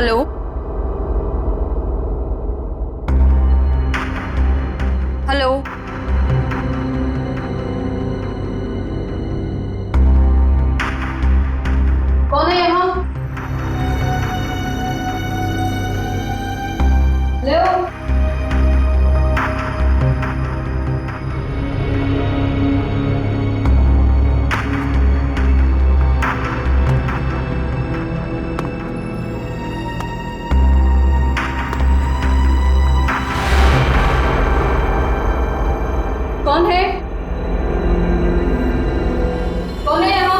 Hello, hello, कौन है यहाँ? हेलो, कौन है? कौन है यहाँ?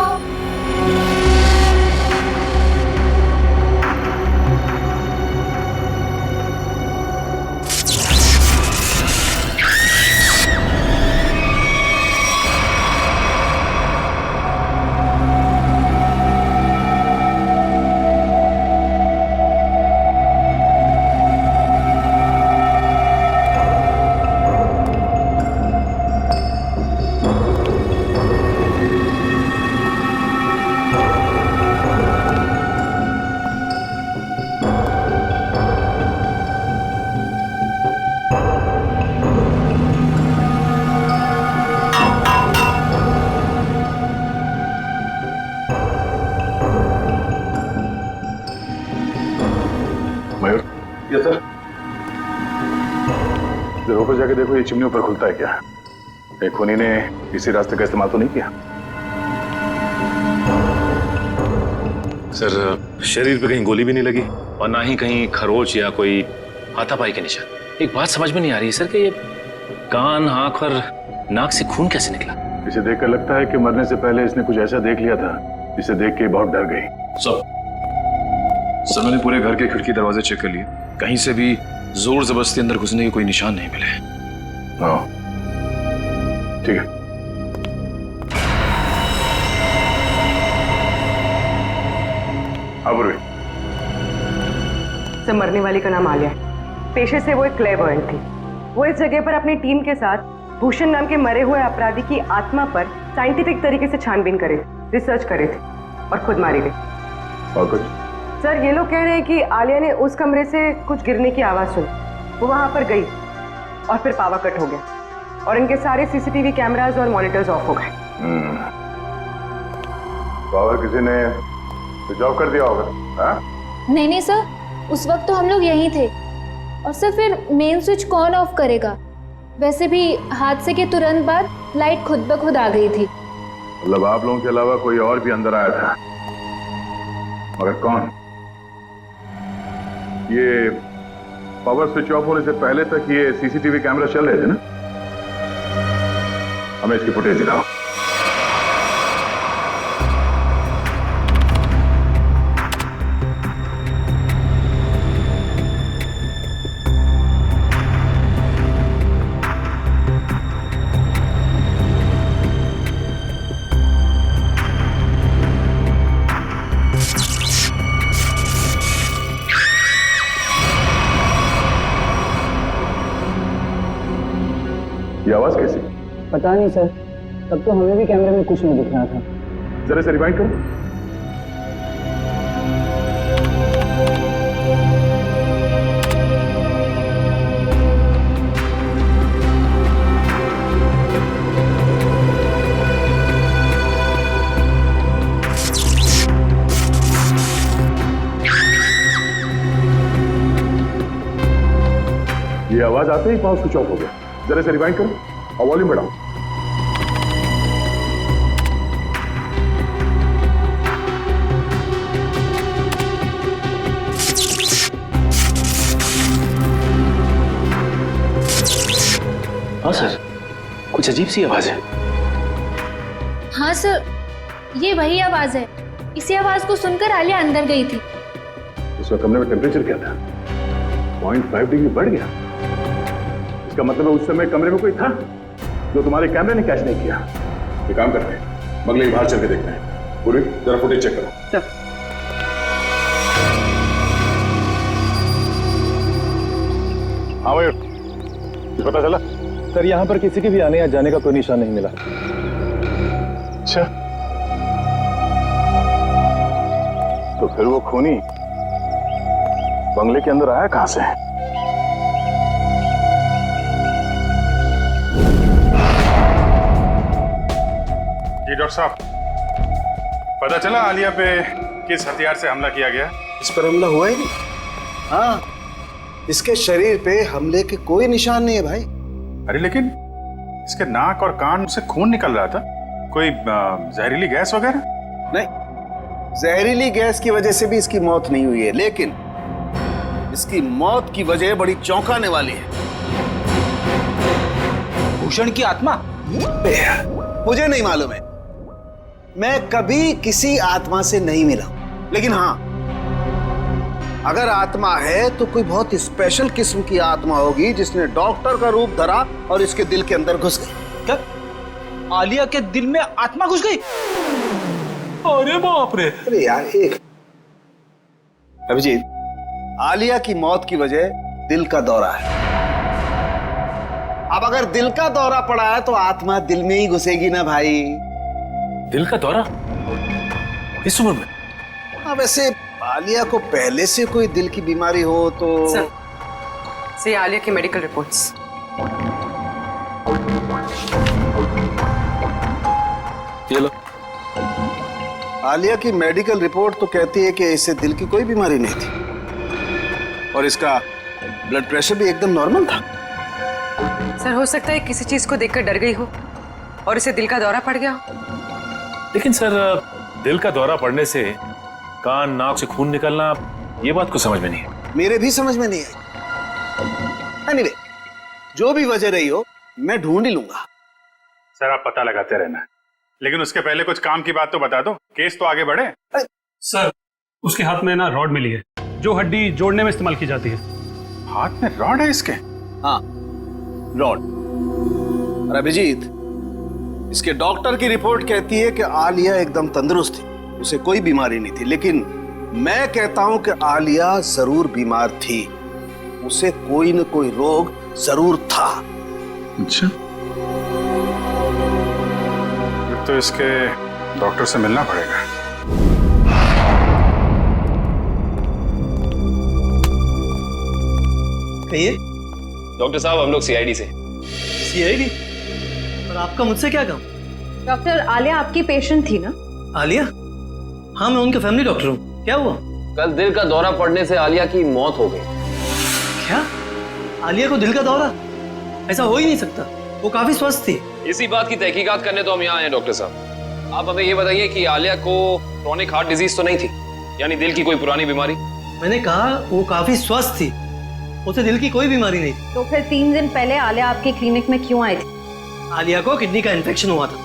मयूर, ये सर जरा ऊपर जाके देखो ये चिमनी ऊपर खुलता है क्या? एक खूनी ने इसी रास्ते का इस्तेमाल तो नहीं किया? सर शरीर पे कहीं गोली भी नहीं लगी और ना ही कहीं खरोच या कोई हाथापाई के निशान। एक बात समझ में नहीं आ रही है सर कि ये कान, आंख और नाक से खून कैसे निकला? इसे देखकर लगता है कि मरने से पहले इसने कुछ ऐसा देख लिया था जिसे देख के बहुत डर गई। सर मैंने पूरे घर के खिड़की दरवाजे चेक कर लिए, कहीं से भी जोर जबरदस्ती अंदर घुसने के कोई निशान नहीं मिले। हाँ ठीक है। अब सर मरने वाली का नाम आलिया है। पेशे से वो एक क्लेयरवॉयंट थी। वो इस जगह पर अपनी टीम के साथ भूषण नाम के मरे हुए अपराधी की आत्मा पर साइंटिफिक तरीके से छानबीन करे थे, रिसर्च करे थे और खुद मारी गई। और कुछ? सर ये लोग कह रहे हैं कि आलिया ने उस कमरे से कुछ गिरने की आवाज सुनी, वो वहां पर गई और फिर पावर कट हो गया और इनके सारे सीसीटीवी कैमरास और मॉनिटर्स ऑफ हो गए। पावर किसी ने स्विच ऑफ कर दिया होगा? हाँ? नहीं नहीं सर, उस वक्त तो हम लोग यहीं थे। और सर फिर मेन स्विच कौन ऑफ करेगा? वैसे भी हादसे के तुरंत बाद लाइट खुद ब खुद आ गई थी। मतलब आप लोगों के अलावा कोई और भी अंदर आया था, मगर कौन? ये पावर स्विच ऑफ होने से पहले तक ये सीसीटीवी कैमरा चल रहे थे ना? हमें इसकी फुटेज दिखाओ। ये आवाज कैसी? पता नहीं सर, तब तो हमें भी कैमरे में कुछ नहीं दिख रहा था। जरा से रिवाइंड करो। ये आवाज आते ही पावर स्विच ऑफ हो गया। जरा से रिवाइंड करो और वॉल्यूम बढ़ाओ। हाँ सर, कुछ अजीब सी आवाज है। हाँ सर, ये वही आवाज है। इसी आवाज को सुनकर आलिया अंदर गई थी। इस वक्त कमरे में टेम्परेचर क्या था? 0.5 डिग्री बढ़ गया। इसका मतलब है उस समय कमरे में कोई था जो तुम्हारे कैमरे ने कैच नहीं किया। ये काम करते हैं, बगले के बाहर चल के देखते हैं। पूरी जरा फुटेज चेक करो। सर हाँ मयूर, कुछ पता चला? सर यहाँ पर किसी के भी आने या जाने का कोई निशान नहीं मिला। अच्छा, तो फिर वो खूनी बंगले के अंदर आया कहां से? जी डॉक्टर साहब, पता चला आलिया पे किस हथियार से हमला किया गया? इस पर हमला हुआ ही नहीं। हाँ, इसके शरीर पे हमले के कोई निशान नहीं है भाई। अरे लेकिन इसके नाक और कान से खून निकल रहा था, कोई जहरीली गैस वगैरह? नहीं, जहरीली गैस की वजह से भी इसकी मौत नहीं हुई है, लेकिन इसकी मौत की वजह बड़ी चौंकाने वाली है। भूषण की आत्मा? मुझे नहीं मालूम है, मैं कभी किसी आत्मा से नहीं मिला, लेकिन हाँ, अगर आत्मा है तो कोई बहुत स्पेशल किस्म की आत्मा होगी जिसने डॉक्टर का रूप धरा और इसके दिल के अंदर घुस गई। क्या आलिया के दिल में आत्मा घुस गई? अरे बाप रे! अरे यार, एक अभिजीत, आलिया की मौत की वजह दिल का दौरा है। अब अगर दिल का दौरा पड़ा है तो आत्मा दिल में ही घुसेगी ना भाई। दिल का दौरा इस उम्र में? हाँ, वैसे आलिया को पहले से कोई दिल की बीमारी हो तो सर, आलिया की मेडिकल रिपोर्ट्स। ये लो। आलिया की मेडिकल रिपोर्ट तो कहती है कि इसे दिल की कोई बीमारी नहीं थी और इसका ब्लड प्रेशर भी एकदम नॉर्मल था। सर, हो सकता है किसी चीज को देखकर डर गई हो और इसे दिल का दौरा पड़ गया हो। लेकिन सर, दिल का दौरा पड़ने से कान नाक से खून निकलना, ये बात को समझ में नहीं है। मेरे भी समझ में नहीं आई। एनीवे, जो भी वजह रही हो, मैं ढूंढ ही लूंगा। सर आप पता लगाते रहना, लेकिन उसके पहले कुछ काम की बात तो बता दो, केस तो आगे बढ़े। सर, उसके हाथ में ना रॉड मिली है जो हड्डी जोड़ने में इस्तेमाल की जाती है। हाथ में रॉड है इसके? हाँ, रॉड। और अभिजीत, इसके डॉक्टर की रिपोर्ट कहती है कि आलिया एकदम तंदुरुस्त थी, उसे कोई बीमारी नहीं थी, लेकिन मैं कहता हूं कि आलिया जरूर बीमार थी, उसे कोई न कोई रोग जरूर था। अच्छा, तो इसके डॉक्टर से मिलना पड़ेगा। कहिए। डॉक्टर साहब, हम लोग सीआईडी से। सीआईडी? और आपका मुझसे क्या काम? डॉक्टर, आलिया आपकी पेशेंट थी ना? आलिया? हाँ, मैं उनका फैमिली डॉक्टर हूँ। क्या हुआ? कल दिल का दौरा पड़ने से आलिया की मौत हो गई। क्या? आलिया को दिल का दौरा? ऐसा हो ही नहीं सकता, वो काफी स्वस्थ थी। इसी बात की तहकीकात करने तो हम यहाँ आए हैं डॉक्टर साहब। आप हमें ये बताइए कि आलिया को क्रोनिक हार्ट डिजीज तो नहीं थी, यानी दिल की कोई पुरानी बीमारी? मैंने कहा वो काफी स्वस्थ थी, उसे दिल की कोई बीमारी नहीं थी। तो फिर 3 दिन पहले आलिया आपके क्लिनिक में क्यों आई थी? आलिया को किडनी का इन्फेक्शन हुआ था,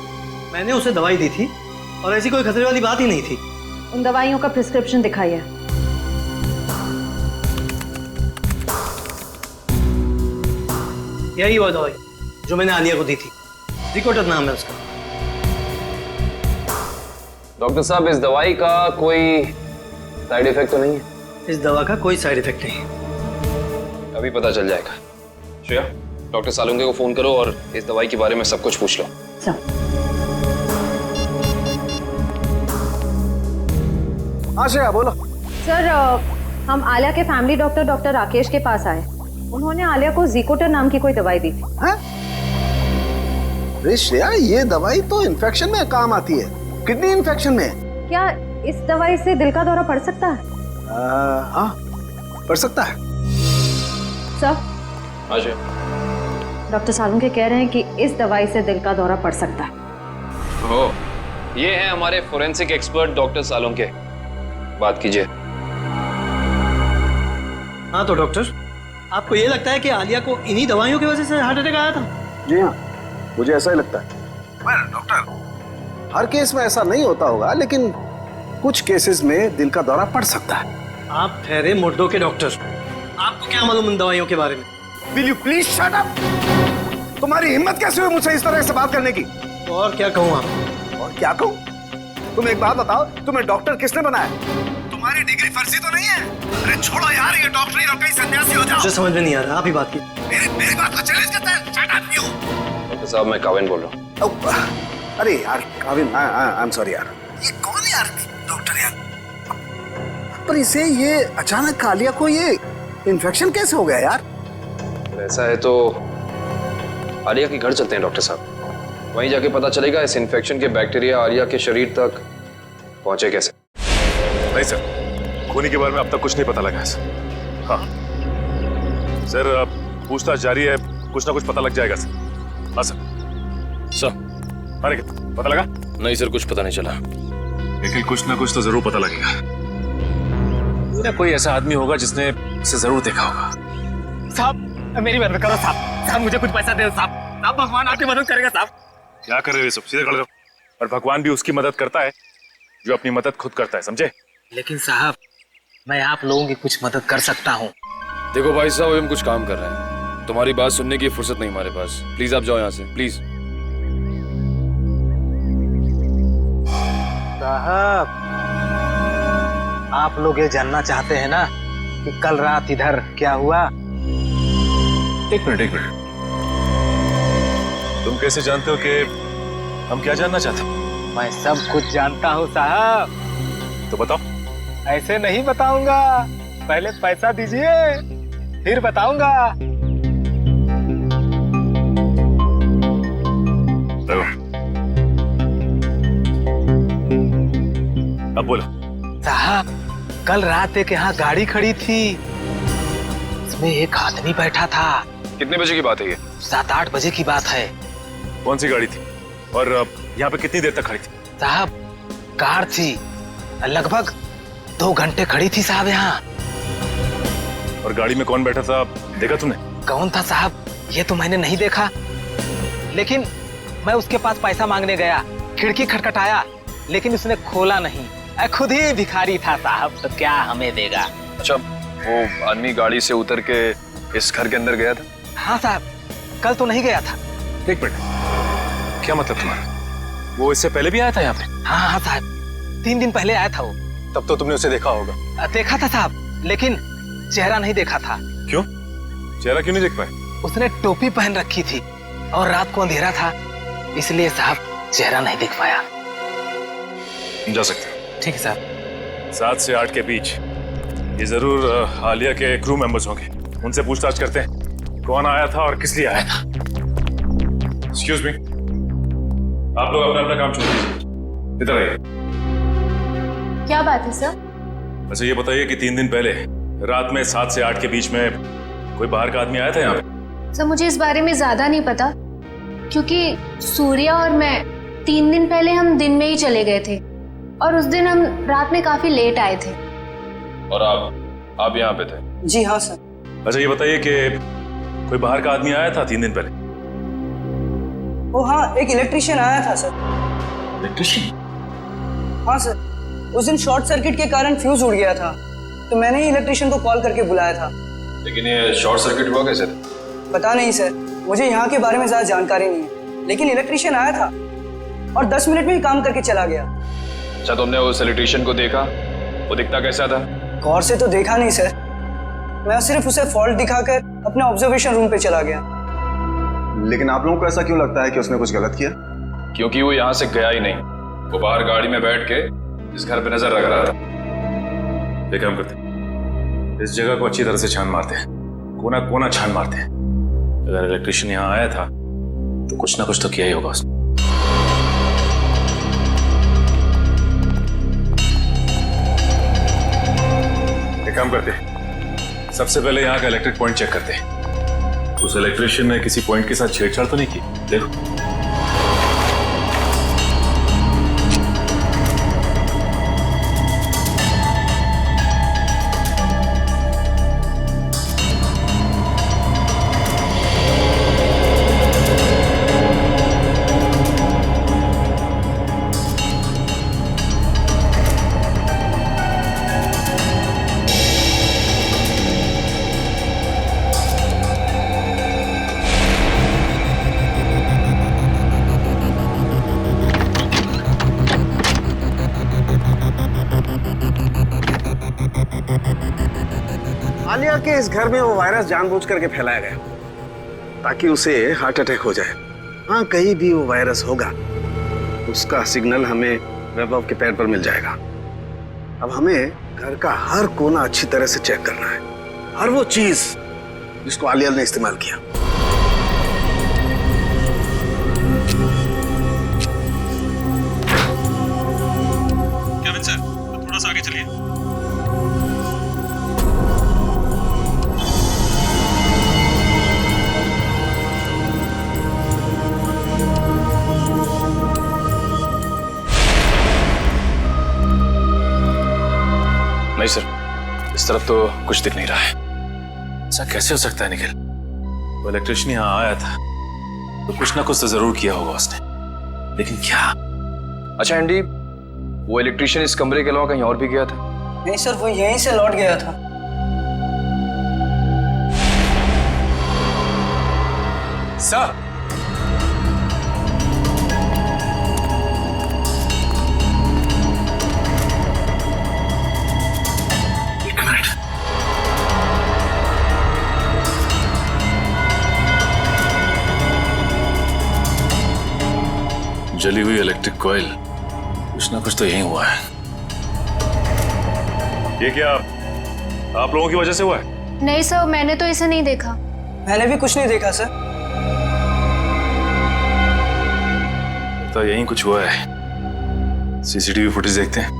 मैंने उसे दवाई दी थी और ऐसी कोई खतरे वाली बात ही नहीं थी। उन दवाइयों का प्रिस्क्रिप्शन दिखाइए। यही वो दवाई जो मैंने आलिया को दी थी, रिकोटर नाम है उसका। डॉक्टर साहब, इस दवाई का कोई साइड इफेक्ट तो नहीं है? इस दवा का कोई साइड इफेक्ट नहीं है। अभी पता चल जाएगा। श्रेया, डॉक्टर सालुंके को फोन करो और इस दवाई के बारे में सब कुछ पूछ लो। हाँ श्रेया, बोलो। सर, हम आलिया के फैमिली डॉक्टर डॉक्टर राकेश के पास आए। उन्होंने आलिया को ज़िकोटर नाम की कोई दवाई दी थी। अरे श्रेया, ये दवाई तो इन्फेक्शन में काम आती है, किडनी इन्फेक्शन में। क्या इस दवाई से दिल का दौरा पड़ सकता है? हाँ, पड़ सकता है। सर, अच्छा, डॉक्टर सालुंके कह रहे हैं कि इस दवाई से दिल का दौरा पड़ सकता है। ओ, ये हैं हमारे फोरेंसिक एक्सपर्ट डॉक्टर सालुंके, बात कीजिए। हाँ तो डॉक्टर, आपको ये लगता है कि आलिया को इन्हीं दवाइयों की वजह से हार्ट अटैक आया था? जी हाँ, मुझे ऐसा ही लगता है। डॉक्टर, हर केस में ऐसा नहीं होता होगा, लेकिन कुछ केसेस में दिल का दौरा पड़ सकता है। आप ठहरे मुर्दों के डॉक्टर, आपको क्या मालूम इन दवाइयों के बारे में? Will you please shut up? तुम्हारी हिम्मत कैसे हुई मुझसे इस तरह से बात करने की? और क्या कहूँ आप? और क्या कहूँ? तुम एक बात बताओ, तुम्हें डॉक्टर किसने बनाया? तुम्हारी डिग्री फर्जी तो नहीं है? अरे छोड़ो यार ये डॉक्टरी और कहीं सन्यासी हो जाओ। मुझे समझ में नहीं आ रहा, आप ही बात की। मेरी बात को चैलेंज करता है? Shut up you! डॉक्टर साहब, मैं काविन बोल रहा हूँ। अरे यार काविन, आई एम सॉरी यार। ये कौन है यार? डॉक्टर यार, पर इसे ये अचानक आलिया को ये इन्फेक्शन कैसे हो गया यार? ऐसा है तो आलिया के घर चलते हैं डॉक्टर साहब, वहीं जाके पता चलेगा इस इन्फेक्शन के बैक्टीरिया आलिया के शरीर तक पहुंचे कैसे। नहीं सर, खूनी के बारे में अब तक कुछ नहीं पता लगा सर। हाँ सर, पूछताछ जारी है, कुछ ना कुछ पता लग जाएगा सर। हाँ सर। अरे पता लगा? नहीं सर, कुछ पता नहीं चला, लेकिन कुछ ना कुछ तो जरूर पता लगेगा। कोई ऐसा आदमी होगा जिसने इसे जरूर देखा होगा। साहब मेरी मदद करो साहब, साहब मुझे कुछ पैसा दे साहब, साहब भगवान आपकी मदद करेगा साहब। क्या कर रहे हो सब? सीधे खड़े रहो। और भगवान भी उसकी मदद करता है जो अपनी मदद खुद करता है, समझे? लेकिन साहब मैं आप लोगों की कुछ मदद कर सकता हूँ। देखो भाई साहब, हम कुछ काम कर रहे हैं, तुम्हारी बात सुनने की फुर्सत नहीं हमारे पास। प्लीज आप जाओ यहाँ से, प्लीज। साहब आप लोग ये जानना चाहते हैं ना कि कल रात इधर क्या हुआ? एक मिनट। तुम कैसे जानते हो कि हम क्या जानना चाहते हैं? मैं सब कुछ जानता हूँ साहब। तो बताओ। ऐसे नहीं बताऊंगा, पहले पैसा दीजिए फिर बताऊंगा। अब बोलो। साहब कल रात एक यहाँ गाड़ी खड़ी थी, इसमें एक आदमी बैठा था। कितने बजे की बात है ये? 7-8 बजे की बात है। कौन सी गाड़ी थी और यहाँ पे कितनी देर तक खड़ी थी? साहब कार थी, लगभग 2 घंटे खड़ी थी साहब यहाँ। और गाड़ी में कौन बैठा था देखा तूने? कौन था साहब ये तो मैंने नहीं देखा, लेकिन मैं उसके पास पैसा मांगने गया, खिड़की खटखटाया लेकिन उसने खोला नहीं। खुद ही भिखारी था साहब, तो क्या हमें देगा। अच्छा, वो आदमी गाड़ी से उतर के इस घर के अंदर गया था? हाँ साहब, कल तो नहीं गया था। एक मिनट, क्या मतलब तुम्हारा? वो इससे पहले भी आया था यहाँ पे? हाँ साहब, 3 दिन पहले आया था वो। तब तो तुमने उसे देखा होगा। देखा था साहब, लेकिन चेहरा नहीं देखा था। क्यों? चेहरा क्यों नहीं देख पाए? उसने टोपी पहन रखी थी और रात को अंधेरा था, इसलिए साहब चेहरा नहीं देख पाया। जा सकते हो। ठीक है साहब। 7 से 8 के बीच ये जरूर आलिया के क्रू मेंबर्स होंगे। उनसे पूछताछ करते हैं कौन आया था और किस लिए आया था। एक्सक्यूज मी, आप लोग अपना अपना काम छोड़ दीजिए, इधर आइए। क्या बात है सर? अच्छा ये बताइए कि 3 दिन पहले रात में 7 से 8 के बीच में कोई बाहर का आदमी आया था यहाँ पे? सर मुझे इस बारे में ज्यादा नहीं पता, क्योंकि सूर्या और मैं 3 दिन पहले हम दिन में ही चले गए थे और उस दिन हम रात में काफी लेट आए थे। और आप यहाँ पे थे? जी हाँ सर। अच्छा ये बताइए कि कोई बाहर का आदमी आया था 3 दिन पहले? ओ हाँ, एक इलेक्ट्रिशियन आया था सर। इलेक्ट्रिशियन? हाँ सर, उस दिन शॉर्ट सर्किट के कारण फ्यूज उड़ गया था, तो मैंने ही इलेक्ट्रिशियन को कॉल करके बुलाया था। लेकिन ये शॉर्ट सर्किट हुआ कैसे? पता नहीं सर, मुझे यहाँ के बारे में ज्यादा जानकारी नहीं है, लेकिन इलेक्ट्रिशियन आया था और 10 मिनट में ही काम करके चला गया। अच्छा, तुमने उस इलेक्ट्रिशियन को देखा? वो दिखता कैसा था? गौर से तो देखा नहीं सर, मैं सिर्फ उसे फॉल्ट दिखाकर अपने ऑब्जर्वेशन रूम पे चला गया। लेकिन आप लोगों को ऐसा क्यों लगता है कि उसने कुछ गलत किया? क्योंकि वो यहाँ से गया ही नहीं, वो बाहर गाड़ी में बैठ के इस घर पे नजर रख रहा था। एक काम करते हैं, इस जगह को अच्छी तरह से छान मारते हैं, कोना कोना छान मारते हैं। अगर इलेक्ट्रिशियन यहाँ आया था तो कुछ ना कुछ तो किया ही होगा उसने। एक काम करते हैं, सबसे पहले यहाँ का इलेक्ट्रिक पॉइंट चेक करते हैं। उस इलेक्ट्रिशियन ने किसी पॉइंट के साथ छेड़छाड़ तो नहीं की? देखो। आलिया के इस घर में वो वायरस जानबूझ करके फैलाया गया ताकि उसे हार्ट अटैक हो जाए। हाँ, कहीं भी वो वायरस होगा उसका सिग्नल हमें वैभव के पैर पर मिल जाएगा। अब हमें घर का हर कोना अच्छी तरह से चेक करना है, हर वो चीज जिसको आलिया ने इस्तेमाल किया। केविन सर, थोड़ा सा आगे चलिए। नहीं सर, इस तरफ तो कुछ दिख नहीं रहा है। ऐसा कैसे हो सकता है निखिल? वो इलेक्ट्रिशियन यहाँ आया था तो कुछ ना कुछ तो जरूर किया होगा उसने, लेकिन क्या? अच्छा एंडी, वो इलेक्ट्रिशियन इस कमरे के अलावा कहीं और भी गया था? नहीं सर, वो यहीं से लौट गया था। सर, एक मिनट। जली हुई इलेक्ट्रिक कॉइल, कुछ ना कुछ तो यही हुआ है। ये क्या आप लोगों की वजह से हुआ है? नहीं सर, मैंने तो इसे नहीं देखा। मैंने भी कुछ नहीं देखा सर। तो यही कुछ हुआ है। सीसीटीवी फुटेज देखते हैं,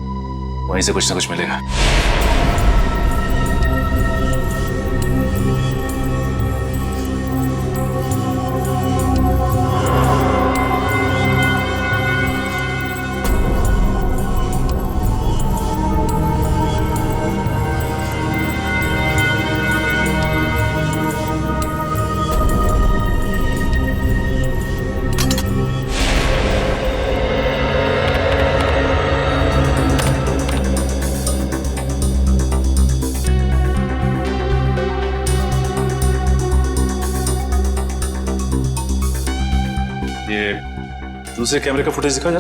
वहीं से कुछ ना कुछ मिलेगा। ये दूसरे कैमरे का फुटेज दिखा जरा।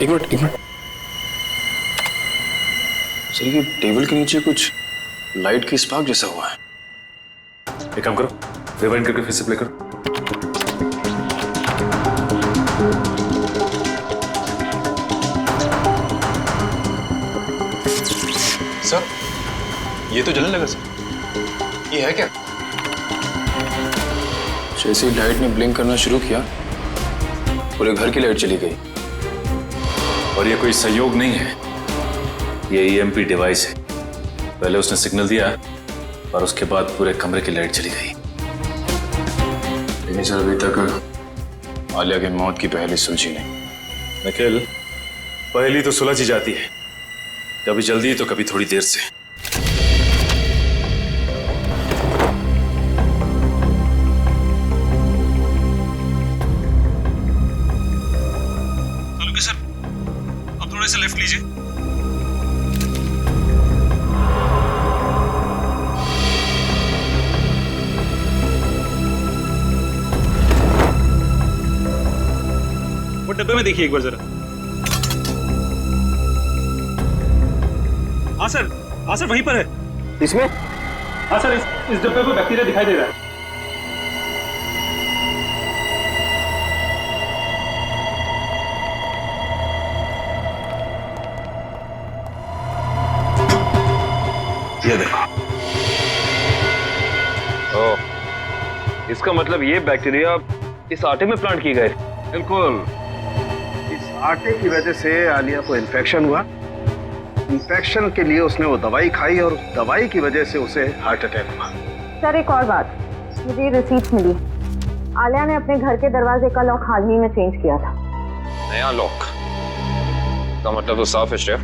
एक मिनट। सर, ये टेबल के नीचे कुछ लाइट की स्पार्क जैसा हुआ है। एक काम करो, रिवाइंड करके फिर से प्ले करो। सर, ये तो जलने लगा सर। ये है क्या? जैसे ही लाइट ने ब्लिंक करना शुरू किया, पूरे घर की लाइट चली गई। और ये कोई संयोग नहीं है, ये ईएमपी डिवाइस है। पहले उसने सिग्नल दिया और उसके बाद पूरे कमरे की लाइट चली गई। लेकिन सर, अभी तक आलिया की मौत की पहली सुलझी नहीं। निखिल, पहली तो सुलझ ही जाती है, कभी जल्दी तो कभी थोड़ी देर से। तालुके सर, अब थोड़ा सा लेफ्ट लीजिए। वो डब्बे में देखिए एक बार जरा। हाँ सर वहीं पर है। इसमें? हाँ सर, इस डब्बे में बैक्टीरिया दिखाई दे रहा है। ये देखो। ओह, इसका मतलब ये बैक्टीरिया इस आटे में प्लांट किए गए। बिल्कुल, इस आटे की वजह से आलिया को इन्फेक्शन हुआ। इन्फेक्शन के लिए उसने वो दवाई खाई और उस दवाई की वजह से उसे हार्ट अटैक हुआ। सर, एक और बात, मुझे रिसीट्स मिली। आलिया ने अपने घर के दरवाजे का लॉक हाल ही में चेंज किया था। नया लॉक? इसका मतलब तो साफ है शेफ।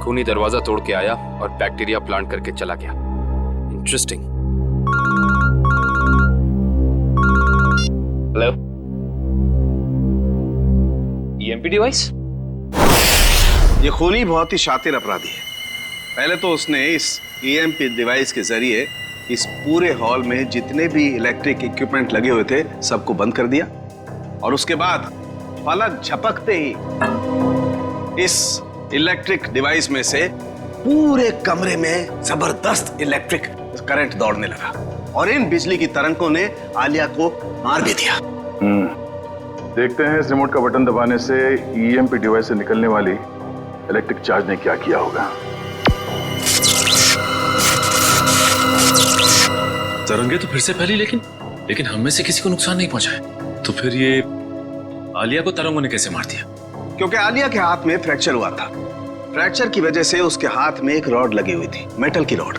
खूनी दरवाजा तोड़ के आया और बैक्टीरिया प्लांट करके चला गया। इंटरेस्टिंग। Hello, EMP device? ये खूनी बहुत ही शातिर अपराधी है। पहले तो उसने इस ईएमपी डिवाइस के जरिए इस पूरे हॉल में जितने भी इलेक्ट्रिक इक्विपमेंट लगे हुए थे सबको बंद कर दिया, और उसके बाद पलक झपकते ही इस इलेक्ट्रिक डिवाइस में से पूरे कमरे में जबरदस्त इलेक्ट्रिक करंट दौड़ने लगा और इन बिजली की तरंगों ने आलिया को मार भी दिया। देखते हैं इस रिमोट का बटन दबाने से ईएमपी डिवाइस से निकलने वाली इलेक्ट्रिक चार्ज ने क्या किया होगा। तरंगे तो फिर से फैली, लेकिन हम में से किसी को नुकसान नहीं पहुंचा है। तो फिर ये आलिया को तरंगों ने कैसे मार दिया? क्योंकि आलिया के हाथ में फ्रैक्चर हुआ था। फ्रैक्चर की वजह से उसके हाथ में एक रॉड लगी हुई थी, मेटल की रॉड।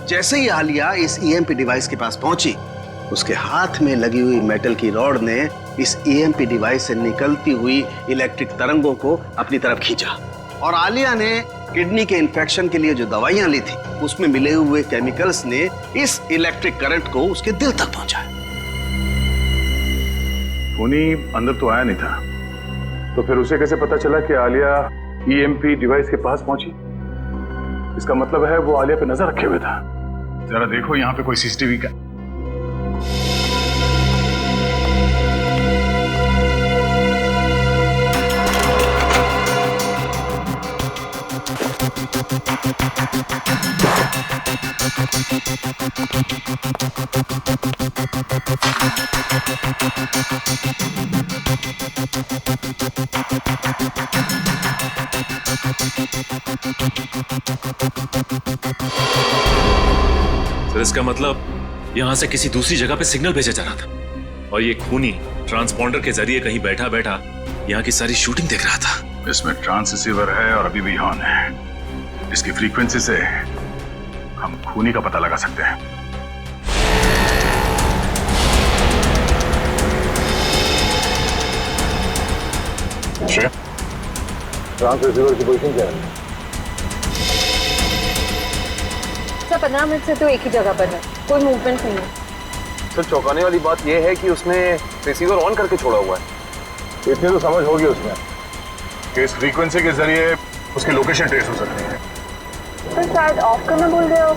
जैसे ही आलिया इस ईएमपी डिवाइस के पास पहुंची, उसके हाथ में लगी हुई मेटल की रॉड ने इस ईएमपी डिवाइस से निकलती हुई इलेक्ट्रिक तरंगों को अपनी तरफ खींचा और आलिया ने किडनी के इन्फेक्शन के लिए जो दवाइयां ली थी, उसमें मिले हुए केमिकल्स ने इस इलेक्ट्रिक करंट को उसके दिल तक पहुंचाया। खूनी अंदर तो आया नहीं था, तो फिर उसे कैसे पता चला कि आलिया ईएमपी डिवाइस के पास पहुंची? इसका मतलब है वो आलिया पे नजर रखे हुए था। जरा देखो यहाँ पे कोई सीसीटीवी का। सर इसका मतलब यहां से किसी दूसरी जगह पे सिग्नल भेजा जा रहा था और ये खूनी ट्रांसपॉन्डर के जरिए कहीं बैठा बैठा यहाँ की सारी शूटिंग देख रहा था। इसमें ट्रांसरिसीवर है और अभी भी ऑन है। इसकी फ्रीक्वेंसी से हम खूनी का पता लगा सकते हैं। ट्रांसरिसीवर की पोजीशन क्या है? सर 15 मिनट से तो एक ही जगह पर है, कोई मूवमेंट नहीं है। सर चौंकाने वाली बात यह है कि उसने रिसीवर ऑन करके छोड़ा हुआ है। इतनी तो समझ होगी उसमें कि इस फ्रीक्वेंसी के जरिए उसकी लोकेशन ट्रेस हो सकती है। सर शायद ऑफ करना भूल गए हो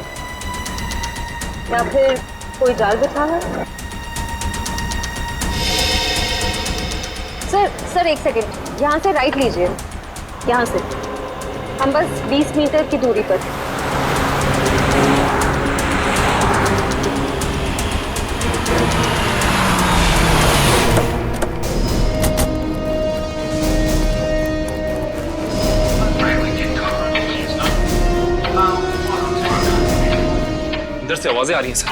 या फिर कोई जाल बिछा है। सर एक सेकेंड, यहाँ से राइट लीजिए, यहाँ से हम बस 20 मीटर की दूरी पर। इधर से आवाजें आ रही हैं सर।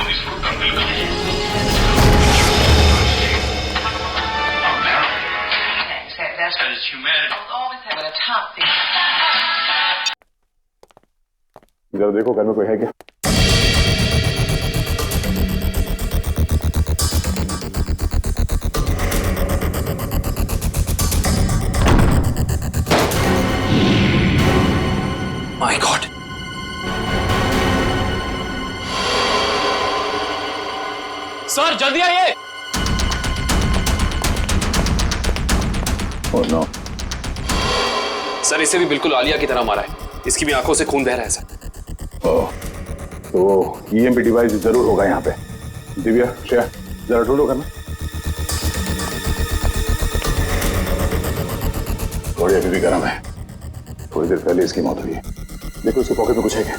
जरा देखो घर में कोई है क्या? माय गॉड, सर जल्दी आइए। Oh no. सर इसे भी बिल्कुल आलिया की तरह मारा है, इसकी भी आंखों से खून बह रहा है सर। तो ईएमपी डिवाइस जरूर होगा यहाँ पे। दिव्या, श्रेया, जरा ढूंढो करना। थोड़ी अभी भी गर्म है, थोड़ी देर पहले इसकी मौत हुई है। देखो उसके पॉकेट में कुछ है क्या?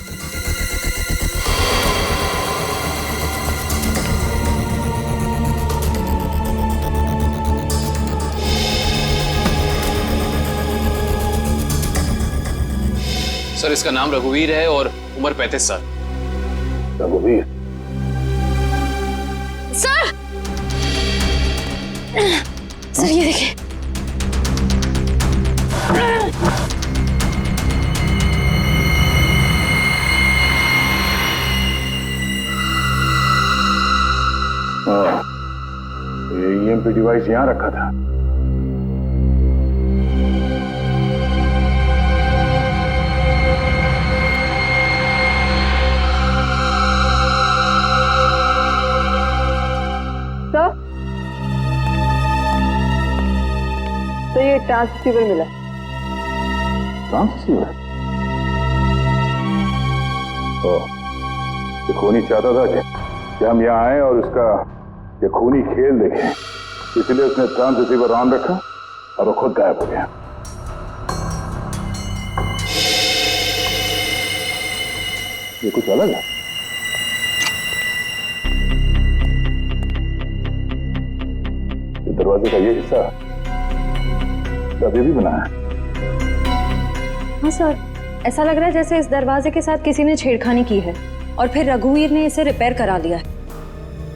सर इसका नाम रघुवीर है और उम्र 35 साल। रघुवीर? सर ये देखिए। ये ईएमपी डिवाइस यहां रखा था। तो ये ट्रांससीवर मिला। ट्रांससीवर? ये खूनी चाहता था कि हम यहाँ आए और उसका ये खूनी खेल देखें, इसलिए उसने ट्रांससीवर ऑन रखा और वो खुद गायब हो गया। ये कुछ अलग है। दरवाजे का ये हिस्सा अभी भी बना है। हाँ सर, ऐसा लग रहा है जैसे इस दरवाजे के साथ किसी ने छेड़खानी की है और फिर रघुवीर ने इसे रिपेयर करा लिया है।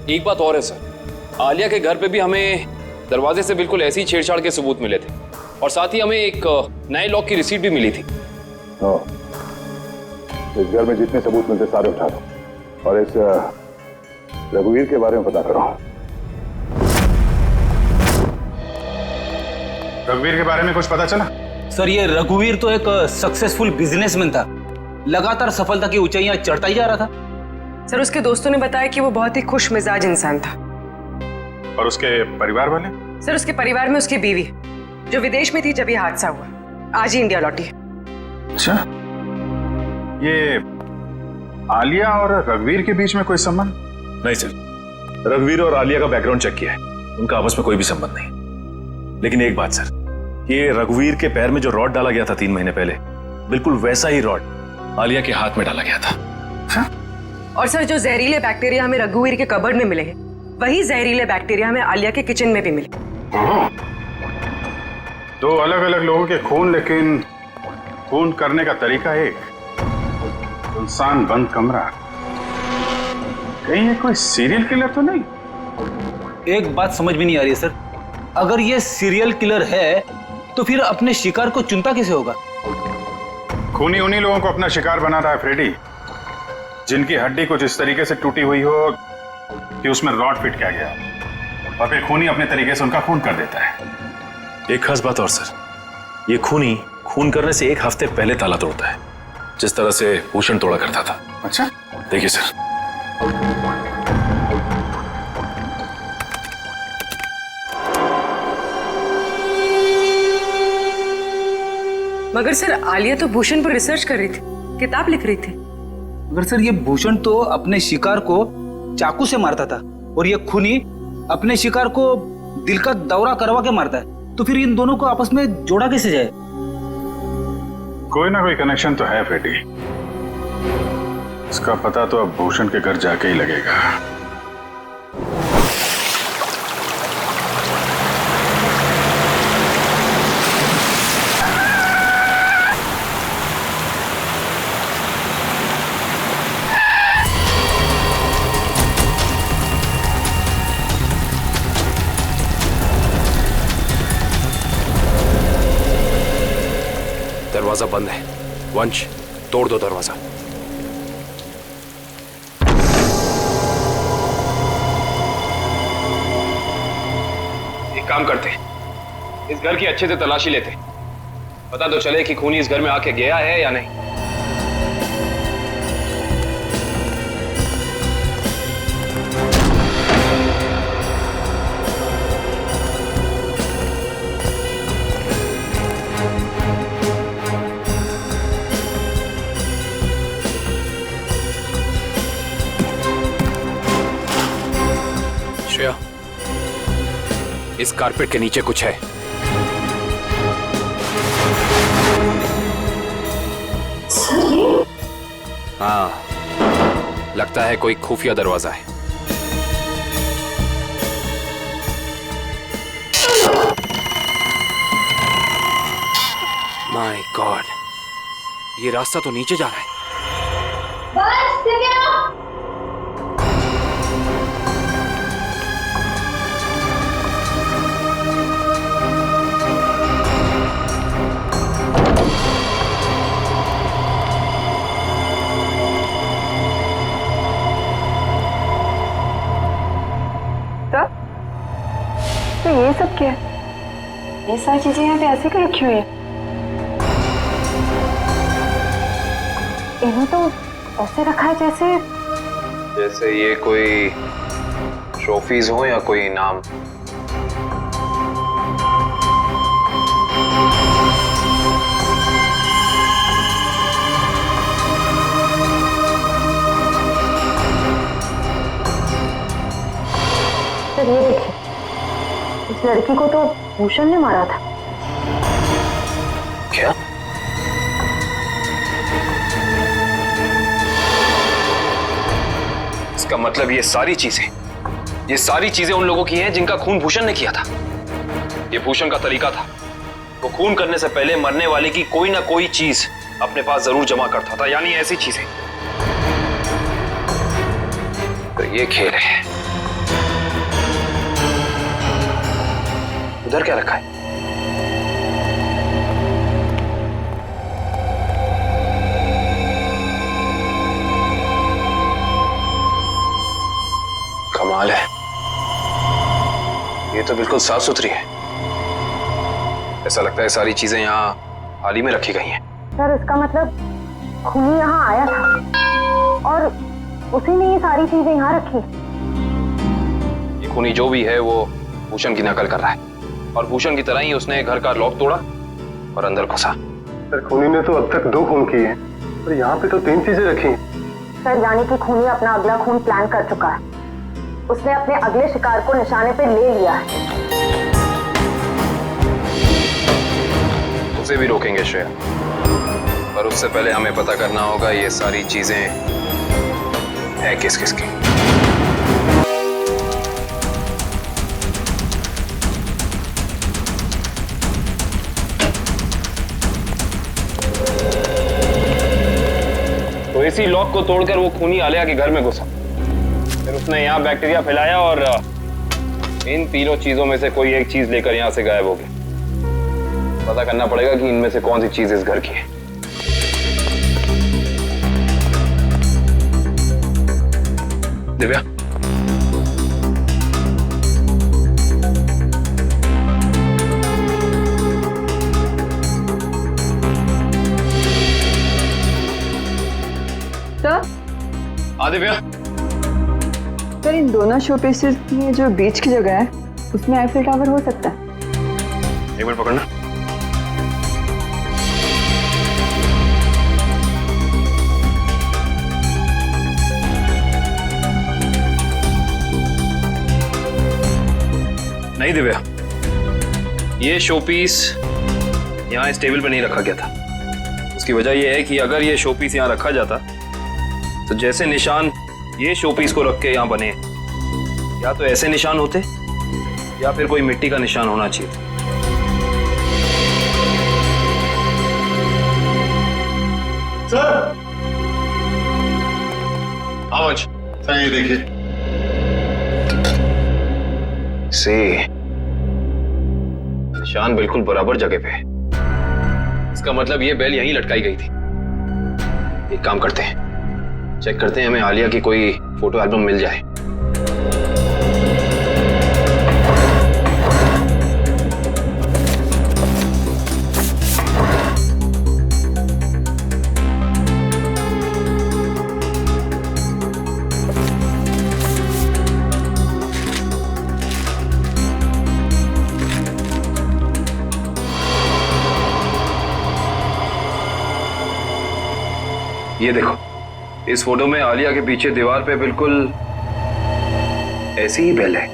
एक बात और है सर, आलिया के घर पे भी हमें दरवाजे से बिल्कुल ऐसी छेड़छाड़ के सबूत मिले थे और साथ ही हमें एक नए लॉक की रिसीट भी मिली थी। हाँ, इस घर में जितने सबूत मिलते सारे उठा दो और इस रघुवीर के बारे में पता करो। रघुवीर के बारे में कुछ पता चला? सर, ये रघुवीर तो एक सक्सेसफुल बिजनेसमैन था, लगातार सफलता की ऊंचाइयां चढ़ता ही जा रहा था। सर, उसके दोस्तों ने बताया कि वो बहुत ही खुश मिजाज इंसान था। और उसके परिवार वाले? सर, उसके परिवार में उसकी बीवी जो विदेश में थी जब ये हादसा हुआ, आज ही इंडिया लौटी है। अच्छा, ये आलिया और रघुवीर के बीच में कोई संबंध? नहीं सर, रघुवीर और आलिया का बैकग्राउंड चेक किया है, उनका आपस में कोई भी संबंध नहीं। लेकिन एक बात सर, ये रघुवीर के पैर में जो रॉड डाला गया था 3 महीने पहले, बिल्कुल वैसा ही रॉड आलिया के हाथ में डाला गया था। हाँ? और सर, जो जहरीले बैक्टीरिया हमें रघुवीर के कबर्ड में मिले हैं, वही जहरीले बैक्टीरिया हमें आलिया के किचन में भी मिले। 2 अलग अलग लोगों के खून, लेकिन खून करने का तरीका एक। सुनसान बंद कमरा, कहीं ये कोई सीरियल किलर तो नहीं? एक बात समझ में नहीं आ रही है सर, अगर ये सीरियल किलर है तो फिर अपने शिकार को चुनता कैसे होगा? खूनी उन्हीं लोगों को अपना शिकार बना रहा है फ्रेडी, जिनकी हड्डी कुछ इस तरीके से टूटी हुई हो कि उसमें रॉड फिट किया गया और फिर खूनी अपने तरीके से उनका खून कर देता है। एक खास बात और सर, ये खूनी खून करने से 1 हफ्ते पहले ताला तोड़ता है, जिस तरह से भूषण तोड़ा करता था। अच्छा, देखिए सर, मगर सर, आलिया तो भूषण पर रिसर्च कर रही थी, किताब लिख रही थी। मगर सर, ये भूषण तो अपने शिकार को चाकू से मारता था और ये खूनी अपने शिकार को दिल का दौरा करवा के मारता है, तो फिर इन दोनों को आपस में जोड़ा कैसे जाए? कोई ना कोई कनेक्शन तो है फ्रेडी, इसका पता तो अब भूषण के घर जाके ही लगेगा। दरवाजा बंद है। वंश, तोड़ दो दरवाजा। एक काम करते हैं, इस घर की अच्छे से तलाशी लेते, पता तो चले कि खूनी इस घर में आके गया है या नहीं। इस कारपेट के नीचे कुछ है। हाँ, लगता है कोई खुफिया दरवाजा है। माय गॉड, ये रास्ता तो नीचे जा रहा है। तो ये सब क्या है? ये सारी चीजें यहाँ पे ऐसे क्यों रखी हुई है? इन्हें तो ऐसे रखा है जैसे ये कोई ट्रॉफीज हो या कोई इनाम। सर, ये देखिए, इस लड़की को तो भूषण ने मारा था। क्या? इसका मतलब ये सारी चीजें उन लोगों की हैं जिनका खून भूषण ने किया था। ये भूषण का तरीका था। वो खून करने से पहले मरने वाले की कोई ना कोई चीज अपने पास जरूर जमा करता था, यानी ऐसी चीजें। तो ये खेल है। उधर क्या रखा है? कमाल है, ये तो बिल्कुल साफ सुथरी है। ऐसा लगता है सारी चीजें यहाँ हाल ही में रखी गई हैं। सर इसका मतलब खूनी यहाँ आया था और उसी ने ये सारी चीजें यहाँ रखी। ये खूनी जो भी है वो भूषण की नकल कर रहा है, और भूषण की तरह ही उसने घर का लॉक तोड़ा और अंदर घुसा। सर खूनी ने तो अब तक 2 खून किए हैं और यहाँ पे तो 3 चीजें रखी हैं। सर यानी कि खूनी अपना अगला खून प्लान कर चुका है। उसने अपने अगले शिकार को निशाने पे ले लिया है। उसे भी रोकेंगे श्रेया, पर उससे पहले हमें पता करना होगा ये सारी चीजें है किस किस की। तो इसी लॉक को तोड़कर वो खूनी आलिया के घर में घुसा, फिर उसने यहाँ बैक्टीरिया फैलाया और इन तीनों चीजों में से कोई एक चीज लेकर यहाँ से गायब हो गया। पता करना पड़ेगा कि इनमें से कौन सी चीज इस घर की है। दिव्या, हाँ दिव्या। सर इन दोनों शोपीसेस में जो बीच की जगह है उसमें आईफिल टावर हो सकता है। एक मिनट पकड़ना। नहीं दिव्या, ये शोपीस यहाँ इस टेबल पे नहीं रखा गया था। उसकी वजह यह है कि अगर ये शोपीस यहाँ रखा जाता तो जैसे निशान ये शोपीस को रख के यहाँ बने, या तो ऐसे निशान होते या फिर कोई मिट्टी का निशान होना चाहिए। सर आज सर ये देखिए, से निशान बिल्कुल बराबर जगह पे है। इसका मतलब ये बेल यहीं लटकाई गई थी। एक काम करते हैं, चेक करते हैं हमें आलिया की कोई फोटो एल्बम मिल जाए। ये देखो, इस फोटो में आलिया के पीछे दीवार पे बिल्कुल ऐसी ही बेल है।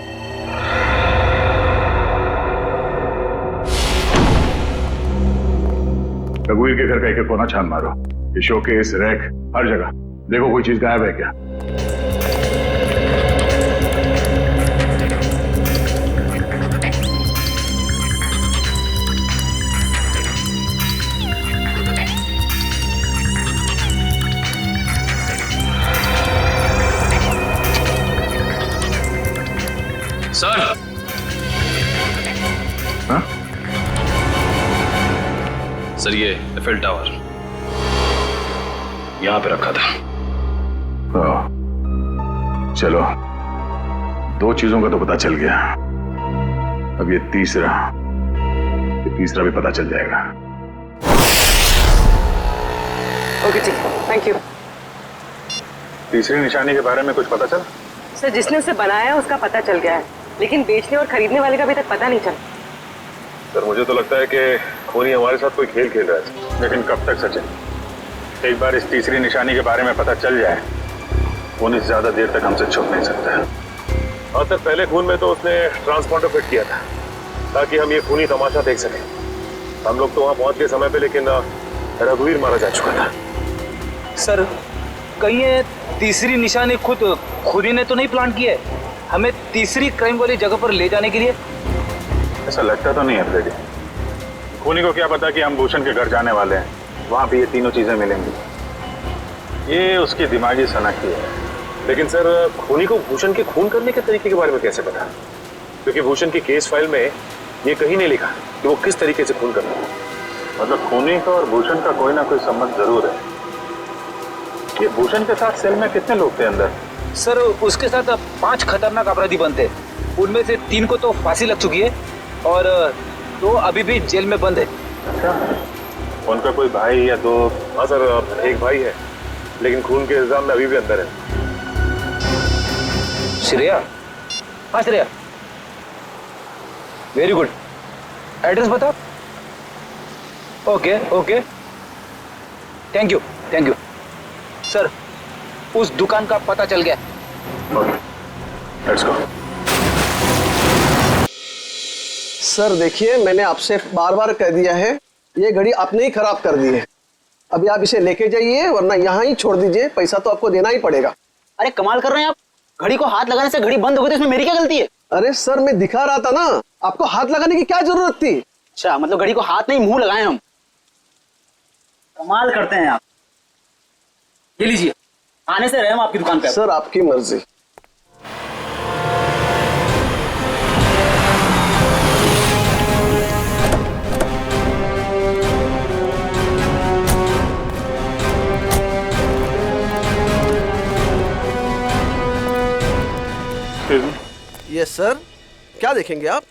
रघुवीर के घर का एक कोना छान मारो, ये शोकेस, रैक, हर जगह देखो कोई चीज गायब है क्या। सर, हाँ? सर ये एफिल टावर यहां पे रखा था। चलो, 2 चीजों का तो पता चल गया, अब ये तीसरा भी पता चल जाएगा। ओके जी, थैंक यू। तीसरी निशानी के बारे में कुछ पता चला? सर जिसने उसे बनाया उसका पता चल गया है, लेकिन बेचने और खरीदने वाले का अभी तक पता नहीं चला। सर मुझे तो लगता है कि खूनी हमारे साथ कोई खेल खेल रहा है, लेकिन कब तक सचिन? एक बार इस तीसरी निशानी के बारे में पता चल जाए, खूनी ज्यादा देर तक हमसे छुप नहीं सकता है। और तक पहले खून में तो उसने ट्रांसपॉन्डर फिट किया था ताकि हम ये खूनी तमाशा देख सकें। हम लोग तो वहां पहुंच गए समय पे, लेकिन रघुवीर मारा जा चुका था। सर कहीं ये तीसरी निशानी खुद खुदी ने तो नहीं प्लान किया है हमें तीसरी क्राइम वाली जगह पर ले जाने के लिए? ऐसा लगता तो नहीं है फ्रेडी। खूनी को क्या पता कि हम भूषण के घर जाने वाले हैं, वहां भी ये तीनों चीजें मिलेंगी। ये उसकी दिमागी सनक ही है। लेकिन सर खूनी को भूषण के खून करने के तरीके के बारे में कैसे पता? क्योंकि भूषण की केस फाइल में ये कहीं नहीं लिखा कि वो किस तरीके से खून करता है। मतलब खूनी का और भूषण का कोई ना कोई संबंध जरूर है। ये भूषण के साथ सेल में कितने लोग थे अंदर? सर उसके साथ 5 खतरनाक अपराधी बनते, उनमें से 3 को तो फांसी लग चुकी है और 2 अभी भी जेल में बंद है। अच्छा, उनका कोई भाई या दोस्त? हाँ सर, एक भाई है लेकिन खून के इल्जाम में अभी भी अंदर है। श्रेया? हाँ श्रेया, वेरी गुड। एड्रेस बताओ। Okay okay, thank you thank you. Sir उस दुकान का पता चल गया। Okay, let's go. सर देखिए, मैंने आपसे बार बार कह दिया है, ये घड़ी आपने ही खराब कर दी है। अभी आप इसे लेके जाइए वरना यहाँ ही छोड़ दीजिए, पैसा तो आपको देना ही पड़ेगा। अरे कमाल कर रहे हैं आप, घड़ी को हाथ लगाने से घड़ी बंद हो गई तो इसमें मेरी क्या गलती है? अरे सर मैं दिखा रहा था ना, आपको हाथ लगाने की क्या जरूरत थी? अच्छा, मतलब घड़ी को हाथ नहीं मुंह लगाए हम। कमाल करते हैं आप। ये लीजिए, आने से रहे हम आपकी दुकान पे। सर आपकी मर्जी। यस सर, क्या देखेंगे आप?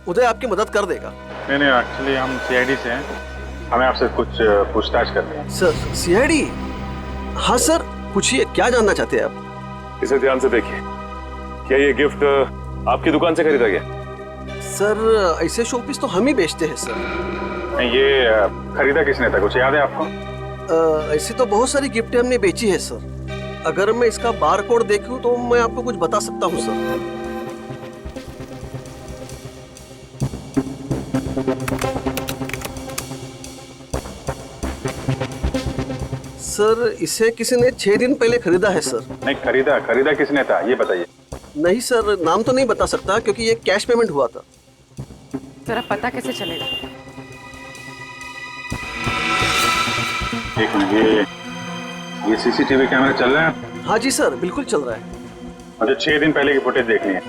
उदय आपकी मदद कर देगा। नहीं, एक्चुअली हम सीआईडी से हैं, हमें आपसे कुछ पूछताछ करनी है। Sir CID? हाँ सर, पूछिए, क्या जानना चाहते हैं आप? इसे ध्यान से देखिए। क्या ये गिफ्ट आपकी दुकान से खरीदा गया? सर ऐसे शोपीस तो हम ही बेचते हैं सर। नहीं, ये खरीदा किसने था, कुछ याद है आपको? ऐसी तो बहुत सारी गिफ्टें हमने बेची है सर। अगर मैं इसका बार कोड देखूं तो मैं आपको कुछ बता सकता हूं सर। सर इसे किसी ने 6 दिन पहले खरीदा है सर। नहीं, खरीदा किसने था ये बताइए। नहीं सर, नाम तो नहीं बता सकता क्योंकि ये कैश पेमेंट हुआ था। जरा पता कैसे चलेगा? एक मिनट, ये सीसीटीवी कैमरा चल रहा है? हाँ जी सर, बिल्कुल चल रहा है। मुझे 6 दिन पहले की फुटेज देखनी है।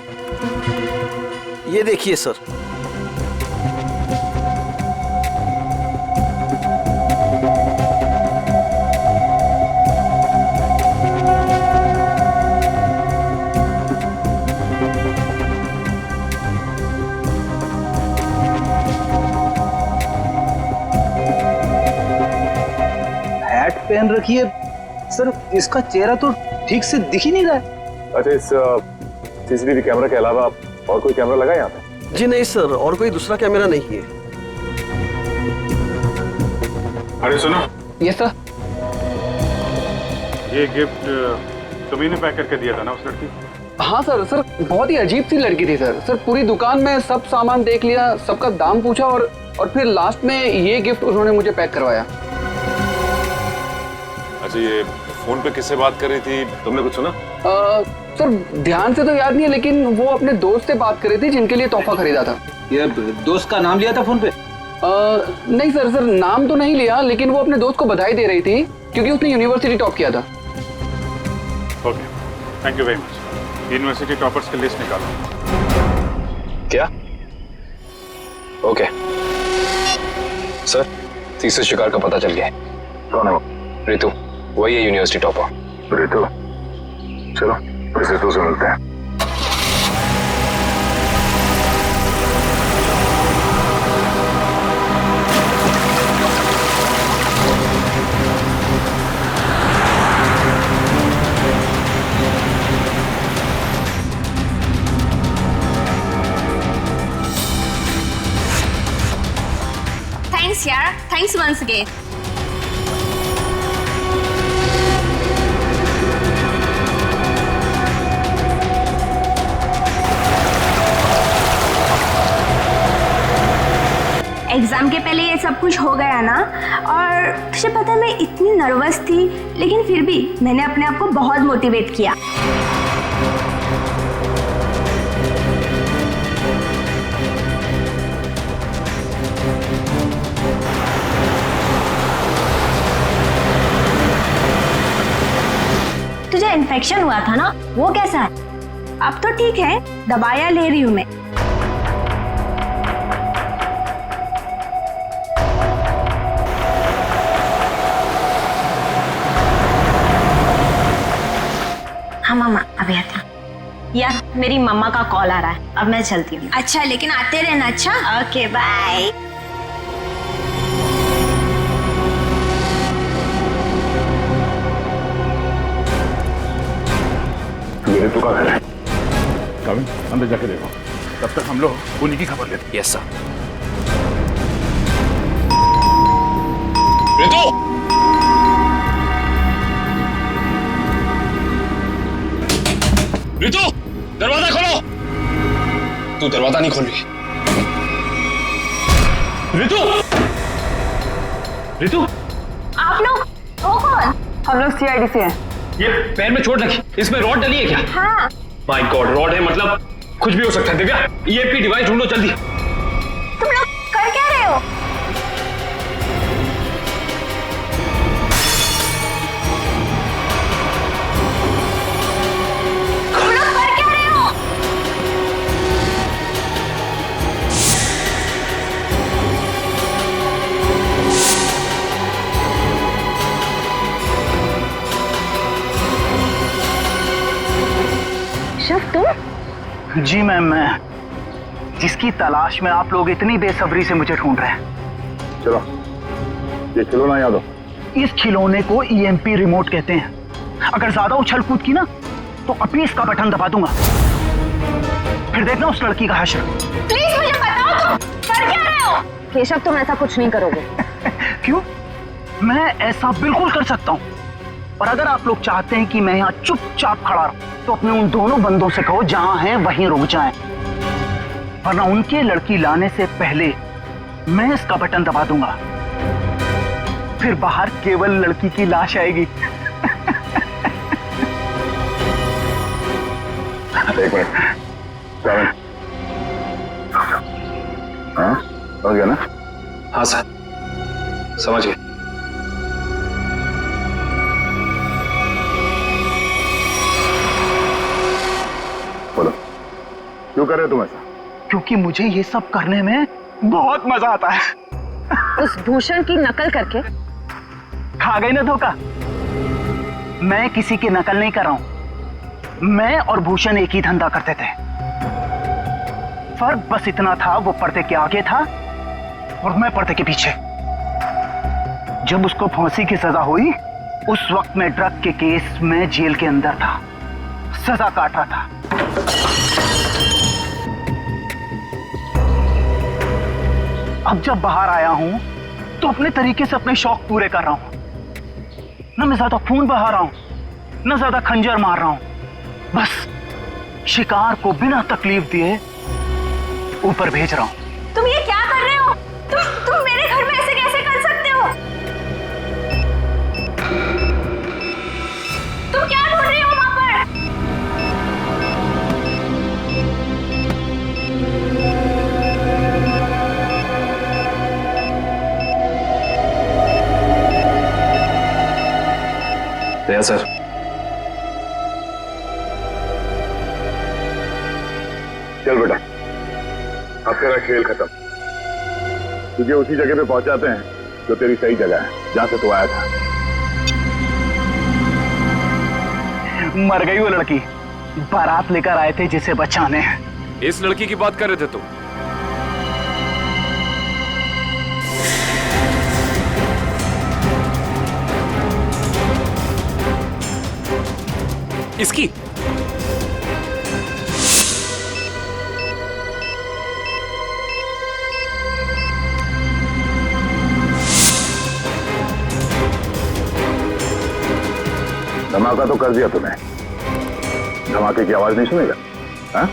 ये देखिए सर। हैट पहन रखी है सर, इसका चेहरा तो ठीक से दिख ही नहीं रहा है। अच्छा, इस सीसीटीवी कैमरा के अलावा और कोई कैमरा लगा यहाँ पे? जी नहीं सर, और कोई दूसरा कैमरा नहीं है। अरे सुनो। Yes sir. ये गिफ्ट तुम्ही ने पैक करके दिया था ना उस लड़की? हाँ सर। सर बहुत ही अजीब सी लड़की थी सर। सर पूरी दुकान में सब सामान देख लिया, सबका दाम पूछा और फिर लास्ट में ये गिफ्ट उन्होंने मुझे पैक करवाया। अच्छा, ये फोन पे किससे बात कर रही थी, तुमने कुछ सुना? सर ध्यान से तो याद नहीं है, लेकिन वो अपने दोस्त से बात कर रही थी जिनके लिए तोहफा खरीदा था। ये दोस्त का नाम लिया था फोन पे? नहीं सर, नाम तो नहीं लिया, लेकिन वो अपने दोस्त को बधाई दे रही थी क्योंकि उसने यूनिवर्सिटी टॉप किया था। Okay, thank you very much. University toppers की लिस्ट निकालो। क्या? ओके सर, तीसरे शिकार का पता चल गया है। कौन है वो? रितु, वही है यूनिवर्सिटी टॉपर। रितु? चलो इस रितु से मिलते हैं। Thanks यार, thanks once again. एग्जाम के पहले ये सब कुछ हो गया ना, और तुझे पता है मैं इतनी नर्वस थी, लेकिन फिर भी मैंने अपने आप को बहुत मोटिवेट किया। मुझे इन्फेक्शन हुआ था ना, वो कैसा है? अब तो ठीक है, दवाइयाँ ले रही हूँ मैं। हाँ मामा, अभी आती हूँ। यार मेरी मम्मा का कॉल आ रहा है, अब मैं चलती हूँ। अच्छा, लेकिन आते रहना। अच्छा, ओके बाय। मेरे तो का घर है, कभी अंदर जाके देखो, तब तक हम लोग उन्हीं की खबर लेते हैं। Yes sir. रितु! रितु, दरवाजा खोलो। तू दरवाजा नहीं खोल रही। रितु! रितु! आप लोग वो कौन? हम लोग सीआईडी से हैं। ये पैर में चोट लगी, इसमें रॉड डली है क्या? हाँ। माय गॉड, रॉड है मतलब कुछ भी हो सकता है। दिव्या, ईएमपी डिवाइस ढूंढो जल्दी। तुम लोग कर क्या रहे हो? तुम लोग कर क्या रहे हो? शिव, तुम? जी मैम, मैं जिसकी तलाश में आप लोग इतनी बेसब्री से मुझे ढूंढ रहे हैं। चलो, ये खिलौना याद हो। इस खिलौने को ईएमपी रिमोट कहते हैं। अगर ज्यादा उछल कूद की ना तो अभी इसका बटन दबा दूंगा, फिर देखना उस लड़की का हश्र। प्लीज मुझे बताओ, तुम कर क्या रहे हो? केशव, तुम ऐसा कुछ नहीं करोगे। क्यों? मैं ऐसा बिल्कुल कर सकता हूँ। और अगर आप लोग चाहते हैं कि मैं यहाँ चुपचाप खड़ा रहूं, तो अपने उन दोनों बंदों से कहो जहां हैं वहीं रुक जाएं, वरना उनके लड़की लाने से पहले मैं इसका बटन दबा दूंगा, फिर बाहर केवल लड़की की लाश आएगी। एक मिनट, सेवन। हाँ, समझ गया ना? हाँ सर, समझ गए। बोलो, क्यों कर रहे हो तुम ऐसा? क्योंकि मुझे ये सब करने में बहुत मजा आता है। उस भूषण की नकल करके खा गई ना धोखा। मैं किसी की नकल नहीं कर रहा हूं। मैं और भूषण एक ही धंधा करते थे, फर्क बस इतना था, वो पर्दे के आगे था और मैं पर्दे के पीछे। जब उसको फांसी की सजा हुई, उस वक्त मैं ड्रग के केस में जेल के अंदर था, सजा काट रहा था। अब जब बाहर आया हूं तो अपने तरीके से अपने शौक पूरे कर रहा हूं। ना मैं ज्यादा खून बहा रहा हूं, ना ज्यादा खंजर मार रहा हूं, बस शिकार को बिना तकलीफ दिए ऊपर भेज रहा हूं। तुम ये क्या कर रहे हो? तुम मेरे घर में ऐसे कैसे कर सकते हो? तुम क्या ढूंढ रही हो वहां पर? दया सर, चल बेटा, अब तेरा खेल खत्म। तुझे उसी जगह पे पहुंचाते हैं जो तेरी सही जगह है, जहां से तू आया था। मर गई वो लड़की, बारात लेकर आए थे जिसे बचाने। इस लड़की की बात कर रहे थे तुम? इसकी? धमाका तो कर दिया तूने, धमाके की आवाज नहीं सुनेगा? हाँ?